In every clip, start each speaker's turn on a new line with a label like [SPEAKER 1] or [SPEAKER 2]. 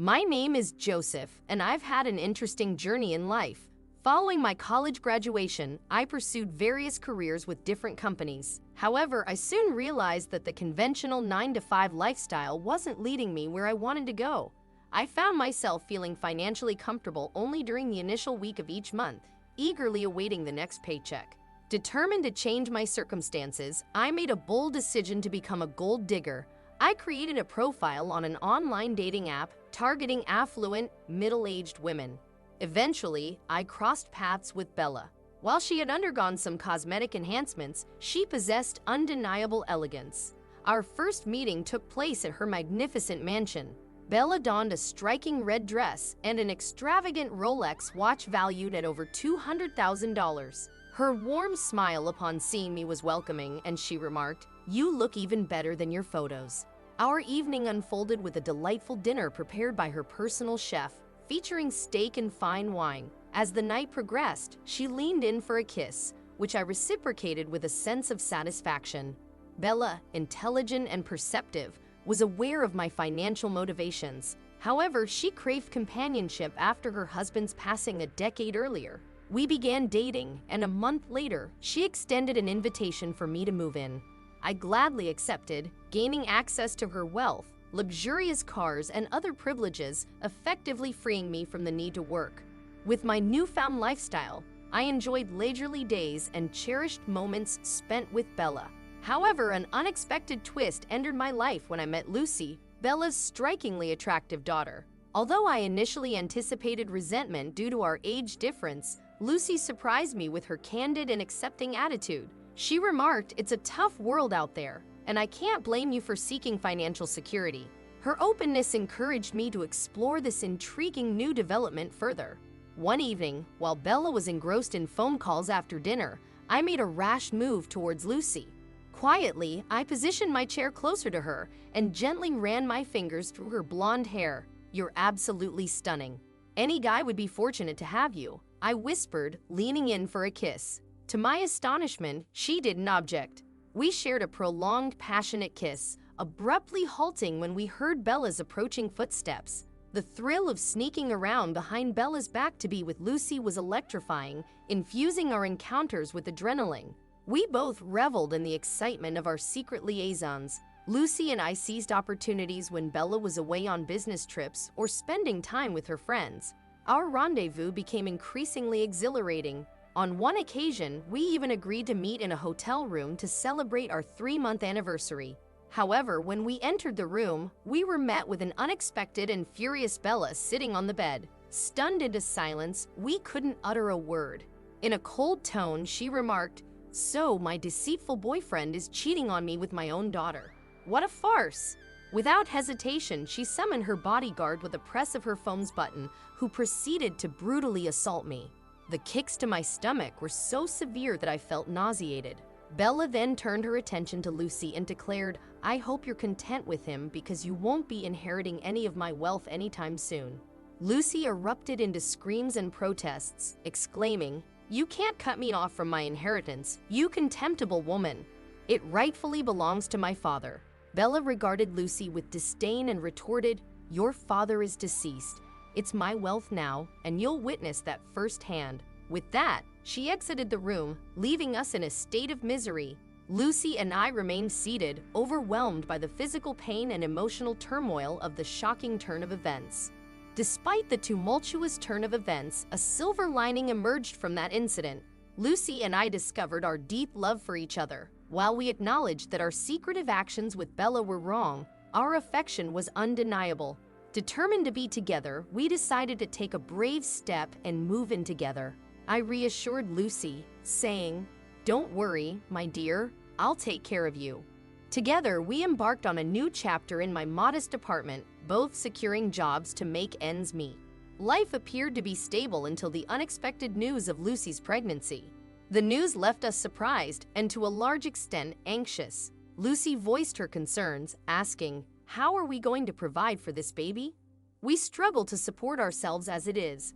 [SPEAKER 1] My name is Joseph, and I've had an interesting journey in life. Following my college graduation, I pursued various careers with different companies. However, I soon realized that the conventional 9-to-5 lifestyle wasn't leading me where I wanted to go. I found myself feeling financially comfortable only during the initial week of each month, eagerly awaiting the next paycheck. Determined to change my circumstances, I made a bold decision to become a gold digger. I created a profile on an online dating app targeting affluent, middle-aged women. Eventually, I crossed paths with Bella. While she had undergone some cosmetic enhancements, she possessed undeniable elegance. Our first meeting took place at her magnificent mansion. Bella donned a striking red dress and an extravagant Rolex watch valued at over $200,000. Her warm smile upon seeing me was welcoming, and she remarked, "You look even better than your photos." Our evening unfolded with a delightful dinner prepared by her personal chef, featuring steak and fine wine. As the night progressed, she leaned in for a kiss, which I reciprocated with a sense of satisfaction. Bella, intelligent and perceptive, was aware of my financial motivations. However, she craved companionship after her husband's passing a decade earlier. We began dating, and a month later, she extended an invitation for me to move in. I gladly accepted, gaining access to her wealth, luxurious cars, and other privileges, effectively freeing me from the need to work. With my newfound lifestyle, I enjoyed leisurely days and cherished moments spent with Bella. However, an unexpected twist entered my life when I met Lucy, Bella's strikingly attractive daughter. Although I initially anticipated resentment due to our age difference, Lucy surprised me with her candid and accepting attitude. She remarked, "It's a tough world out there, and I can't blame you for seeking financial security." Her openness encouraged me to explore this intriguing new development further. One evening, while Bella was engrossed in phone calls after dinner, I made a rash move towards Lucy. Quietly, I positioned my chair closer to her and gently ran my fingers through her blonde hair. "You're absolutely stunning. Any guy would be fortunate to have you," I whispered, leaning in for a kiss. To my astonishment, she didn't object. We shared a prolonged, passionate kiss, abruptly halting when we heard Bella's approaching footsteps. The thrill of sneaking around behind Bella's back to be with Lucy was electrifying, infusing our encounters with adrenaline. We both reveled in the excitement of our secret liaisons. Lucy and I seized opportunities when Bella was away on business trips or spending time with her friends. Our rendezvous became increasingly exhilarating. On one occasion, we even agreed to meet in a hotel room to celebrate our 3-month anniversary. However, when we entered the room, we were met with an unexpected and furious Bella sitting on the bed. Stunned into silence, we couldn't utter a word. In a cold tone, she remarked, "So, my deceitful boyfriend is cheating on me with my own daughter. What a farce!" Without hesitation, she summoned her bodyguard with a press of her phone's button, who proceeded to brutally assault me. The kicks to my stomach were so severe that I felt nauseated. Bella then turned her attention to Lucy and declared, "I hope you're content with him because you won't be inheriting any of my wealth anytime soon." Lucy erupted into screams and protests, exclaiming, "You can't cut me off from my inheritance, you contemptible woman. It rightfully belongs to my father." Bella regarded Lucy with disdain and retorted, "Your father is deceased. It's my wealth now, and you'll witness that firsthand." With that, she exited the room, leaving us in a state of misery. Lucy and I remained seated, overwhelmed by the physical pain and emotional turmoil of the shocking turn of events. Despite the tumultuous turn of events, a silver lining emerged from that incident. Lucy and I discovered our deep love for each other. While we acknowledged that our secretive actions with Bella were wrong, our affection was undeniable. Determined to be together, we decided to take a brave step and move in together. I reassured Lucy, saying, "Don't worry, my dear, I'll take care of you." Together, we embarked on a new chapter in my modest apartment, both securing jobs to make ends meet. Life appeared to be stable until the unexpected news of Lucy's pregnancy. The news left us surprised and to a large extent anxious. Lucy voiced her concerns, asking, "How are we going to provide for this baby? We struggle to support ourselves as it is."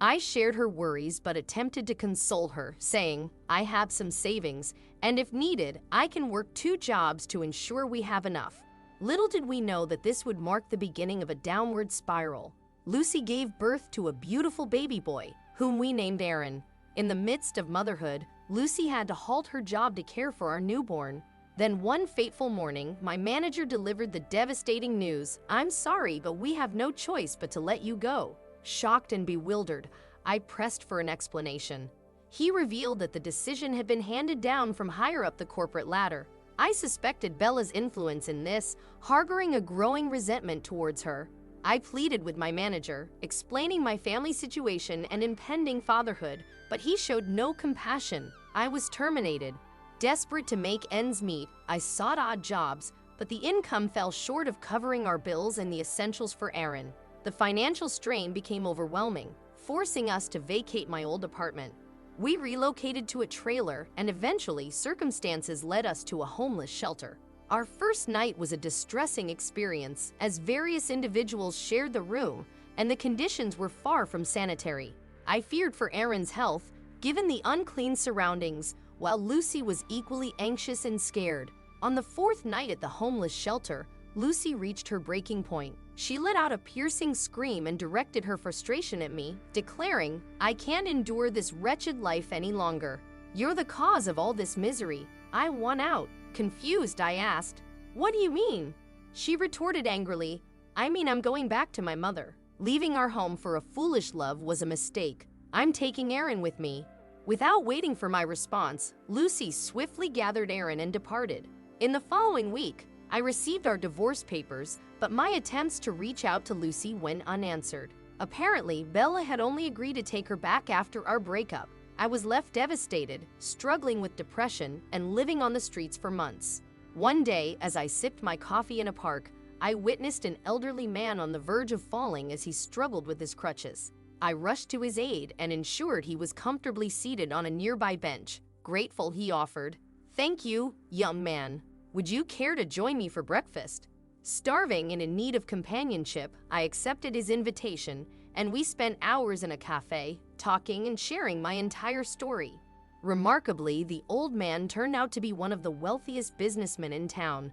[SPEAKER 1] I shared her worries but attempted to console her, saying, "I have some savings, and if needed, I can work 2 jobs to ensure we have enough." Little did we know that this would mark the beginning of a downward spiral. Lucy gave birth to a beautiful baby boy, whom we named Aaron. In the midst of motherhood, Lucy had to halt her job to care for our newborn. Then one fateful morning, my manager delivered the devastating news, "I'm sorry, but we have no choice but to let you go." Shocked and bewildered, I pressed for an explanation. He revealed that the decision had been handed down from higher up the corporate ladder. I suspected Bella's influence in this, harboring a growing resentment towards her. I pleaded with my manager, explaining my family situation and impending fatherhood, but he showed no compassion. I was terminated. Desperate to make ends meet, I sought odd jobs, but the income fell short of covering our bills and the essentials for Aaron. The financial strain became overwhelming, forcing us to vacate my old apartment. We relocated to a trailer, and eventually circumstances led us to a homeless shelter. Our first night was a distressing experience, as various individuals shared the room, and the conditions were far from sanitary. I feared for Aaron's health, given the unclean surroundings, while Lucy was equally anxious and scared. On the fourth night at the homeless shelter, Lucy reached her breaking point. She let out a piercing scream and directed her frustration at me, declaring, "I can't endure this wretched life any longer. You're the cause of all this misery." I won out. Confused, I asked, "What do you mean?" She retorted angrily, "I mean I'm going back to my mother. Leaving our home for a foolish love was a mistake. I'm taking Aaron with me." Without waiting for my response, Lucy swiftly gathered Aaron and departed. In the following week, I received our divorce papers, but my attempts to reach out to Lucy went unanswered. Apparently, Bella had only agreed to take her back after our breakup. I was left devastated, struggling with depression, and living on the streets for months. One day, as I sipped my coffee in a park, I witnessed an elderly man on the verge of falling as he struggled with his crutches. I rushed to his aid and ensured he was comfortably seated on a nearby bench. Grateful, he offered, "Thank you, young man. Would you care to join me for breakfast?" Starving and in need of companionship, I accepted his invitation, and we spent hours in a cafe, talking and sharing my entire story. Remarkably, the old man turned out to be one of the wealthiest businessmen in town.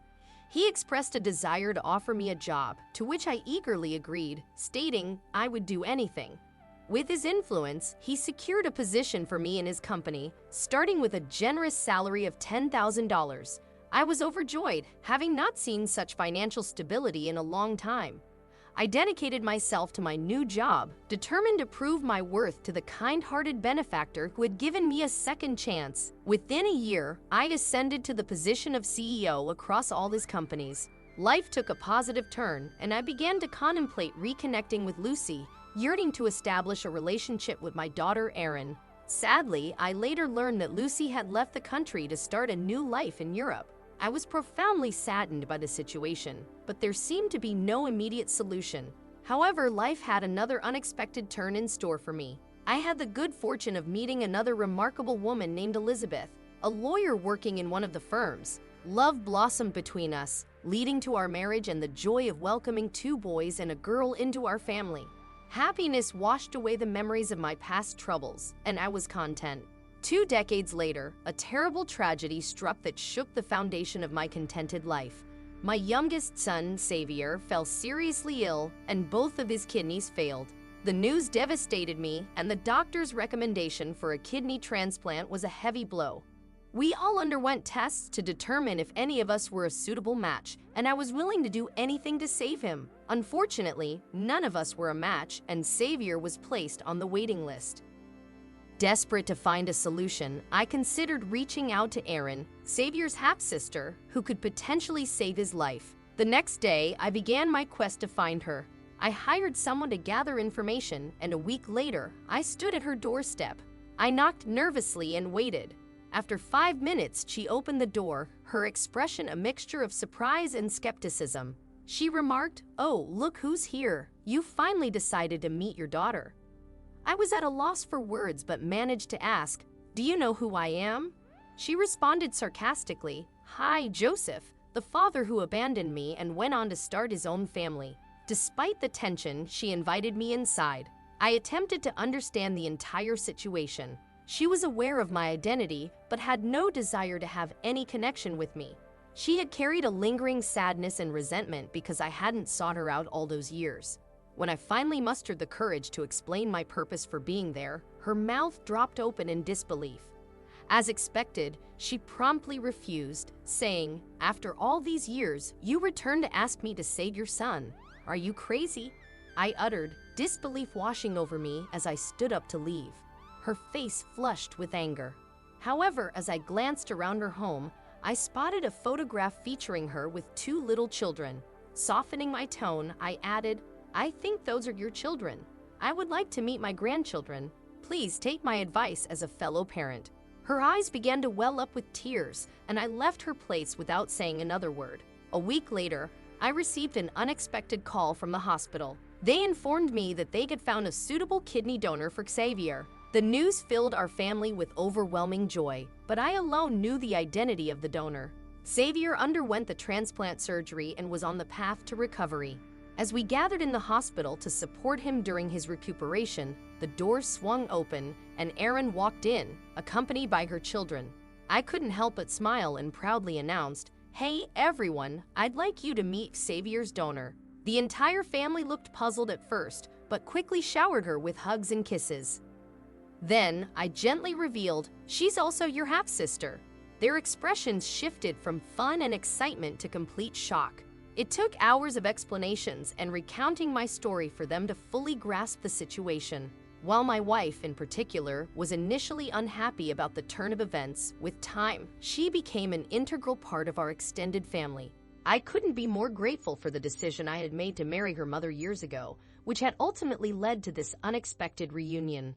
[SPEAKER 1] He expressed a desire to offer me a job, to which I eagerly agreed, stating I would do anything. With his influence, he secured a position for me in his company, starting with a generous salary of $10,000. I was overjoyed, having not seen such financial stability in a long time. I dedicated myself to my new job, determined to prove my worth to the kind-hearted benefactor who had given me a second chance. Within a year, I ascended to the position of CEO across all his companies. Life took a positive turn, and I began to contemplate reconnecting with Lucy, yearning to establish a relationship with my daughter, Erin. Sadly, I later learned that Lucy had left the country to start a new life in Europe. I was profoundly saddened by the situation, but there seemed to be no immediate solution. However, life had another unexpected turn in store for me. I had the good fortune of meeting another remarkable woman named Elizabeth, a lawyer working in one of the firms. Love blossomed between us, leading to our marriage and the joy of welcoming 2 boys and a girl into our family. Happiness washed away the memories of my past troubles, and I was content. 2 decades later, a terrible tragedy struck that shook the foundation of my contented life. My youngest son, Xavier, fell seriously ill, and both of his kidneys failed. The news devastated me, and the doctor's recommendation for a kidney transplant was a heavy blow. We all underwent tests to determine if any of us were a suitable match, and I was willing to do anything to save him. Unfortunately, none of us were a match, and Xavier was placed on the waiting list. Desperate to find a solution, I considered reaching out to Erin, Xavier's half-sister, who could potentially save his life. The next day, I began my quest to find her. I hired someone to gather information, and a week later, I stood at her doorstep. I knocked nervously and waited. After 5 minutes, she opened the door, her expression a mixture of surprise and skepticism. She remarked, "Oh, look who's here. You finally decided to meet your daughter." I was at a loss for words but managed to ask, "Do you know who I am?" She responded sarcastically, "Hi, Joseph, the father who abandoned me and went on to start his own family." Despite the tension, she invited me inside. I attempted to understand the entire situation. She was aware of my identity, but had no desire to have any connection with me. She had carried a lingering sadness and resentment because I hadn't sought her out all those years. When I finally mustered the courage to explain my purpose for being there, her mouth dropped open in disbelief. As expected, she promptly refused, saying, "After all these years, you return to ask me to save your son. Are you crazy?" I uttered, disbelief washing over me as I stood up to leave. Her face flushed with anger. However, as I glanced around her home, I spotted a photograph featuring her with 2 little children. Softening my tone, I added, "I think those are your children. I would like to meet my grandchildren. Please take my advice as a fellow parent." Her eyes began to well up with tears, and I left her place without saying another word. A week later, I received an unexpected call from the hospital. They informed me that they had found a suitable kidney donor for Xavier. The news filled our family with overwhelming joy, but I alone knew the identity of the donor. Xavier underwent the transplant surgery and was on the path to recovery. As we gathered in the hospital to support him during his recuperation, the doors swung open and Erin walked in, accompanied by her children. I couldn't help but smile and proudly announced, "Hey everyone, I'd like you to meet Xavier's donor." The entire family looked puzzled at first, but quickly showered her with hugs and kisses. Then, I gently revealed, "She's also your half-sister." Their expressions shifted from fun and excitement to complete shock. It took hours of explanations and recounting my story for them to fully grasp the situation. While my wife, in particular, was initially unhappy about the turn of events, with time, she became an integral part of our extended family. I couldn't be more grateful for the decision I had made to marry her mother years ago, which had ultimately led to this unexpected reunion.